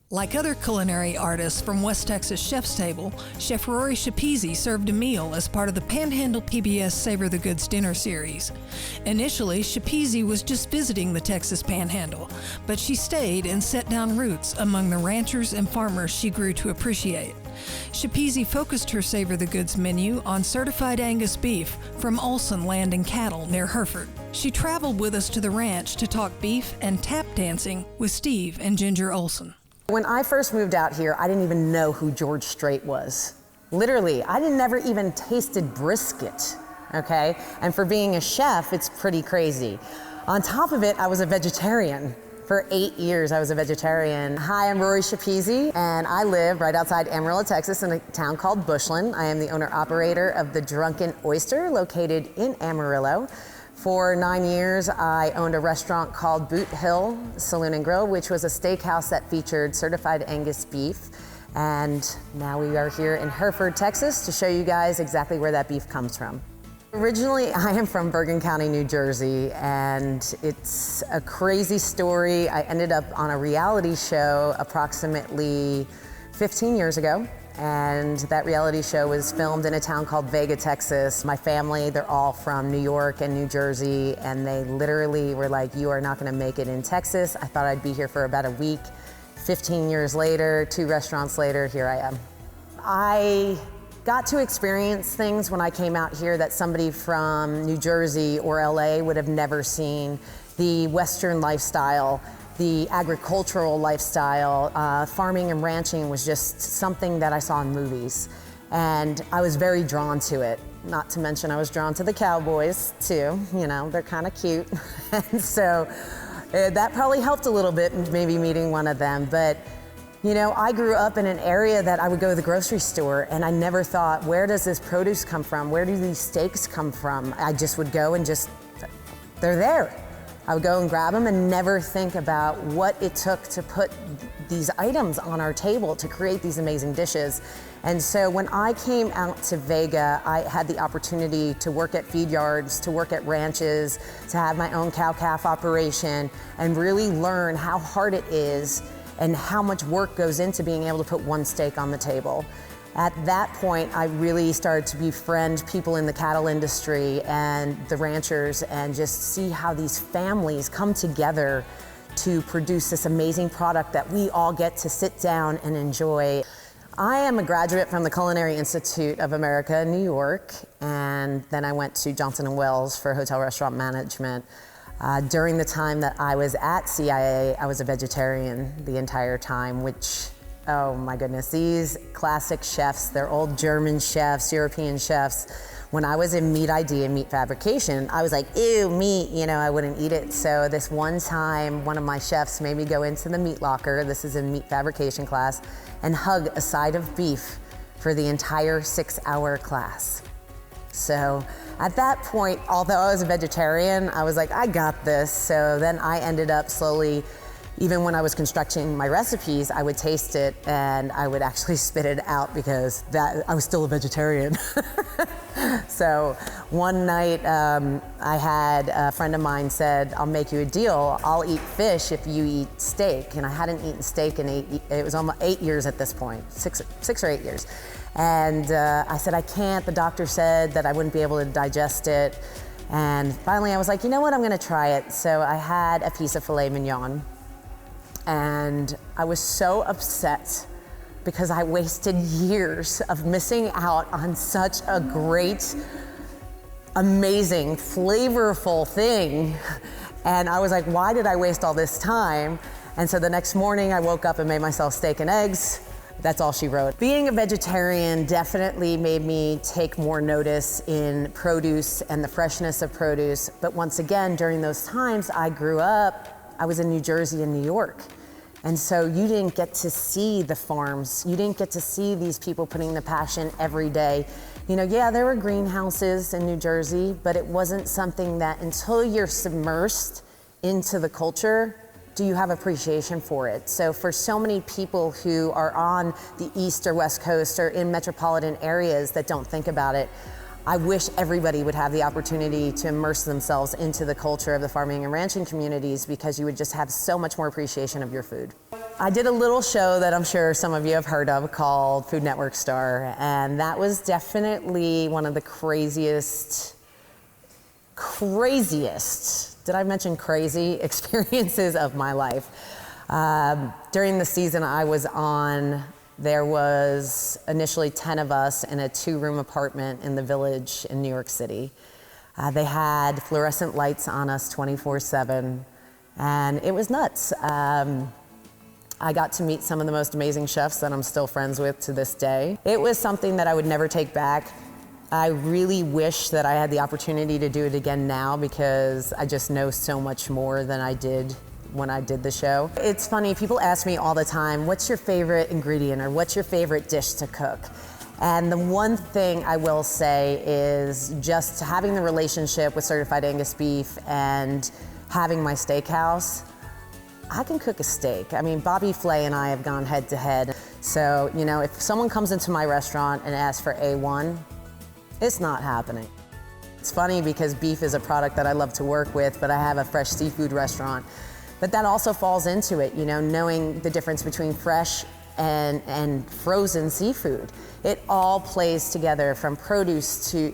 Like other culinary artists from West Texas Chef's Table, Chef Rory Schepisi served a meal as part of the Panhandle PBS Savor the Goods dinner series. Initially, Schepisi was just visiting the Texas Panhandle, but she stayed and set down roots among the ranchers and farmers she grew to appreciate. Schepisi focused her Savor the Goods menu on certified Angus beef from Olson Land and Cattle near Hereford. She traveled with us to the ranch to talk beef and tap dancing with Steve and Ginger Olson. When I first moved out here, I didn't even know who George Strait was. Literally, I never even tasted brisket, okay? And for being a chef, it's pretty crazy. On top of it, I was a vegetarian. For 8 years, I was a vegetarian. Hi, I'm Rory Schepisi, and I live right outside Amarillo, Texas, in a town called Bushland. I am the owner-operator of the Drunken Oyster, located in Amarillo. For 9 years, I owned a restaurant called Boot Hill Saloon and Grill, which was a steakhouse that featured certified Angus beef. And now we are here in Hereford, Texas, to show you guys exactly where that beef comes from. Originally, I am from Bergen County, New Jersey, and it's a crazy story. I ended up on a reality show approximately 15 years ago. And that reality show was filmed in a town called Vega, Texas. My family, they're all from New York and New Jersey, and they literally were like, "You are not gonna make it in Texas." I thought I'd be here for about a week. 15 years later, 2 restaurants later, here I am. I got to experience things when I came out here that somebody from New Jersey or LA would have never seen. The Western lifestyle, the agricultural lifestyle, farming and ranching was just something that I saw in movies. And I was very drawn to it. Not to mention I was drawn to the cowboys too. You know, they're kind of cute. And so that probably helped a little bit, maybe meeting one of them. But you know, I grew up in an area that I would go to the grocery store and I never thought, where does this produce come from? Where do these steaks come from? I just would go and they're there. I would go and grab them and never think about what it took to put these items on our table to create these amazing dishes. And so when I came out to Vega, I had the opportunity to work at feed yards, to work at ranches, to have my own cow-calf operation, and really learn how hard it is and how much work goes into being able to put one steak on the table. At that point, I really started to befriend people in the cattle industry and the ranchers and just see how these families come together to produce this amazing product that we all get to sit down and enjoy. I am a graduate from the Culinary Institute of America in New York, and then I went to Johnson & Wales for hotel restaurant management. During the time that I was at CIA, I was a vegetarian the entire time, which, oh my goodness, these classic chefs, they're old German chefs, European chefs. When I was in meat ID and meat fabrication, I was like, ew, meat, you know, I wouldn't eat it. So this one time, one of my chefs made me go into the meat locker, this is in meat fabrication class, and hug a side of beef for the entire 6-hour class. So at that point, although I was a vegetarian, I was like, I got this. So then I ended up slowly, even when I was constructing my recipes, I would taste it and I would actually spit it out because I was still a vegetarian. So one night I had a friend of mine said, I'll make you a deal. I'll eat fish if you eat steak. And I hadn't eaten steak in it was almost 8 years at this point, six or 8 years. And I said, I can't. The doctor said that I wouldn't be able to digest it. And finally I was like, you know what, I'm gonna try it. So I had a piece of filet mignon. And I was so upset because I wasted years of missing out on such a great, amazing, flavorful thing. And I was like, why did I waste all this time? And so the next morning I woke up and made myself steak and eggs. That's all she wrote. Being a vegetarian definitely made me take more notice in produce and the freshness of produce. But once again, during those times I grew up, I was in New Jersey and New York. And so you didn't get to see the farms. You didn't get to see these people putting the passion every day. You know, yeah, there were greenhouses in New Jersey, but it wasn't something that until you're submersed into the culture, do you have appreciation for it? So for so many people who are on the East or West Coast or in metropolitan areas that don't think about it, I wish everybody would have the opportunity to immerse themselves into the culture of the farming and ranching communities because you would just have so much more appreciation of your food. I did a little show that I'm sure some of you have heard of called Food Network Star, and that was definitely one of the craziest, did I mention crazy, experiences of my life. During the season I was on, there was initially 10 of us in a 2-room apartment in the Village in New York City. They had fluorescent lights on us 24/7, and it was nuts. I got to meet some of the most amazing chefs that I'm still friends with to this day. It was something that I would never take back. I really wish that I had the opportunity to do it again now, because I just know so much more than I did when I did the show. It's funny, people ask me all the time, what's your favorite ingredient or what's your favorite dish to cook? And the one thing I will say is just having the relationship with Certified Angus Beef and having my steakhouse. I can cook a steak. I mean, Bobby Flay and I have gone head to head. So, you know, if someone comes into my restaurant and asks for A1, it's not happening. It's funny because beef is a product that I love to work with, but I have a fresh seafood restaurant. But that also falls into it, you know, knowing the difference between fresh and frozen seafood. It all plays together, from produce to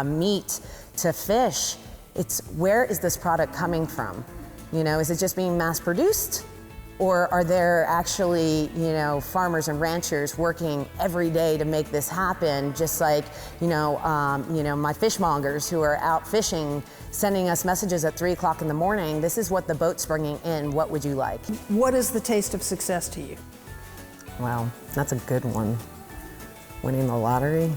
meat to fish. It's where is this product coming from? You know, is it just being mass produced? Or are there actually, you know, farmers and ranchers working every day to make this happen? Just like, you know, my fishmongers who are out fishing, sending us messages at 3 o'clock in the morning. This is what the boat's bringing in. What would you like? What is the taste of success to you? Wow, that's a good one. Winning the lottery.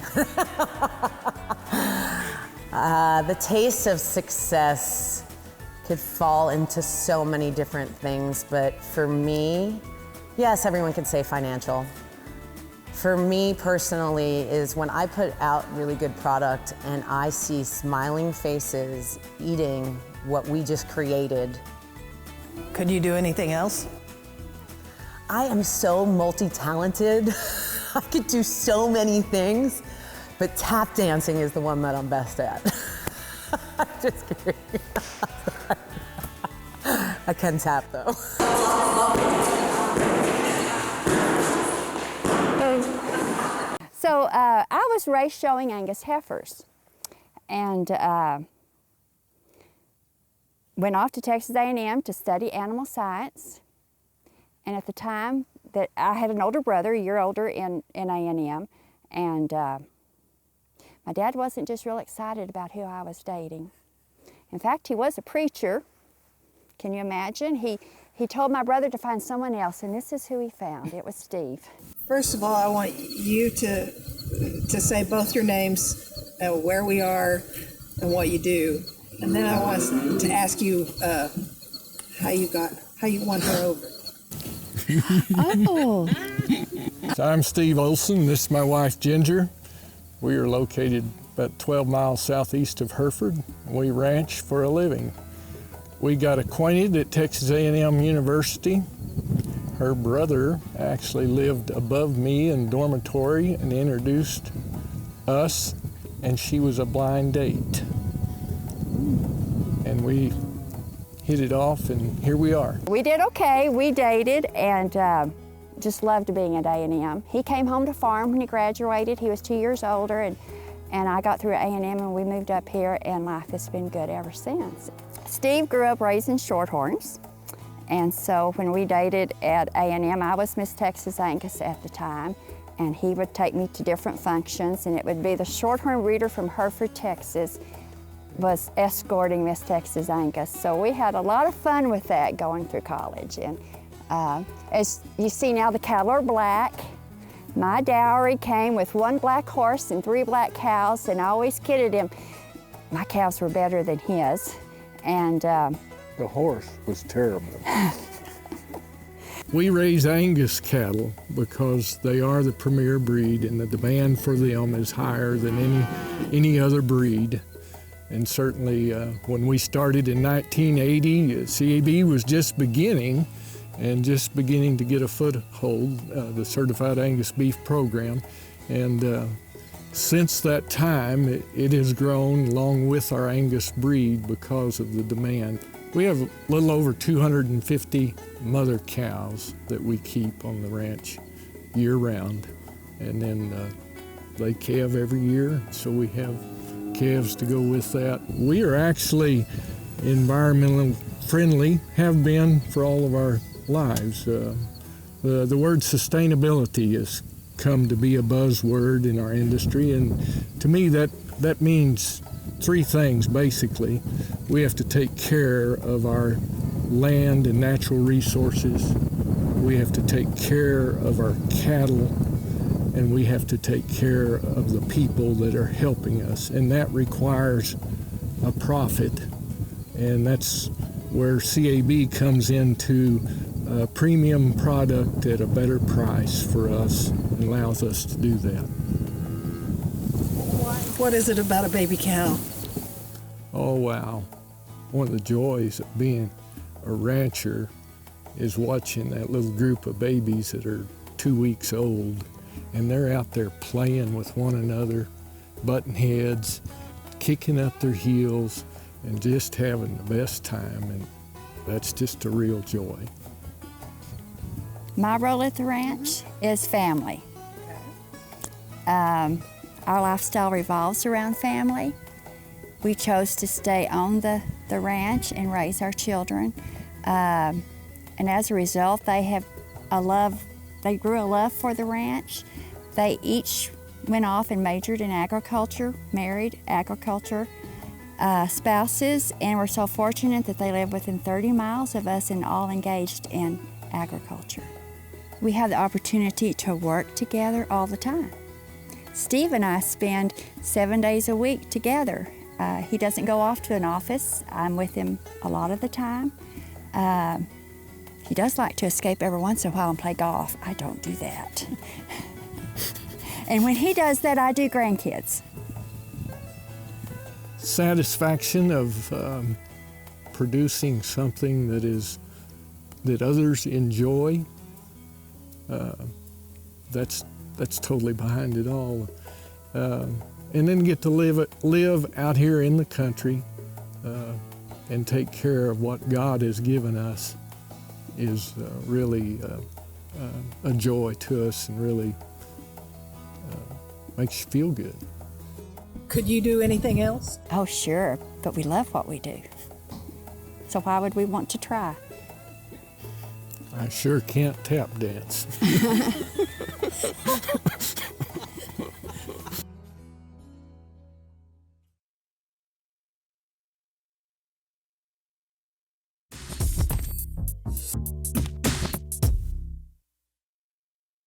The taste of success could fall into so many different things, but for me, yes, everyone can say financial. For me personally is when I put out really good product and I see smiling faces eating what we just created. Could you do anything else? I am so multi-talented. I could do so many things, but tap dancing is the one that I'm best at. I'm just kidding. I can tap though. So I was raised showing Angus heifers, and went off to Texas A&M to study animal science. And at the time that I had an older brother, a year older in A&M, and my dad wasn't just real excited about who I was dating. In fact, he was a preacher. Can you imagine? He told my brother to find someone else, and this is who he found. It was Steve. First of all, I want you to say both your names, where we are, and what you do. And then I want to ask you how you won her over. Oh. So I'm Steve Olson. This is my wife, Ginger. We are located about 12 miles southeast of Hereford. We ranch for a living. We got acquainted at Texas A&M University. Her brother actually lived above me in dormitory and introduced us, and she was a blind date. And we hit it off, and here we are. We did okay. We dated and just loved being at A&M. He came home to farm when he graduated. He was 2 years older, and I got through A&M and we moved up here, and life has been good ever since. Steve grew up raising shorthorns, and so when we dated at A&M, I was Miss Texas Angus at the time, and he would take me to different functions, and it would be the shorthorn breeder from Hereford, Texas, was escorting Miss Texas Angus. So we had a lot of fun with that going through college. And as you see now, the cattle are black. My dowry came with 1 black horse and 3 black cows, and I always kidded him, my cows were better than his. And the horse was terrible. We raise Angus cattle because they are the premier breed, and the demand for them is higher than any other breed. And certainly when we started in 1980, CAB was just beginning to get a foothold, the Certified Angus Beef program. And since that time, it has grown along with our Angus breed because of the demand. We have a little over 250 mother cows that we keep on the ranch year-round, and then they calve every year, so we have calves to go with that. We are actually environmentally friendly, have been for all of our lives. The word sustainability has come to be a buzzword in our industry, and to me that means three things basically. We have to take care of our land and natural resources. We have to take care of our cattle, and we have to take care of the people that are helping us, and that requires a profit, and that's where CAB comes into a premium product at a better price for us and allows us to do that. What is it about a baby cow? Oh wow, one of the joys of being a rancher is watching that little group of babies that are 2 weeks old, and they're out there playing with one another, butting heads, kicking up their heels, and just having the best time, and that's just a real joy. My role at the ranch is family. Our lifestyle revolves around family. We chose to stay on the ranch and raise our children. And as a result, they grew a love for the ranch. They each went off and majored in agriculture, married agriculture spouses, and we're so fortunate that they live within 30 miles of us and all engaged in agriculture. We have the opportunity to work together all the time. Steve and I spend 7 days a week together. He doesn't go off to an office. I'm with him a lot of the time. He does like to escape every once in a while and play golf. I don't do that. And when he does that, I do grandkids. Satisfaction of producing something that others enjoy. That's totally behind it all. And then get to live out here in the country and take care of what God has given us is really a joy to us, and really makes you feel good. Could you do anything else? Oh, sure, but we love what we do. So why would we want to try? I sure can't tap dance.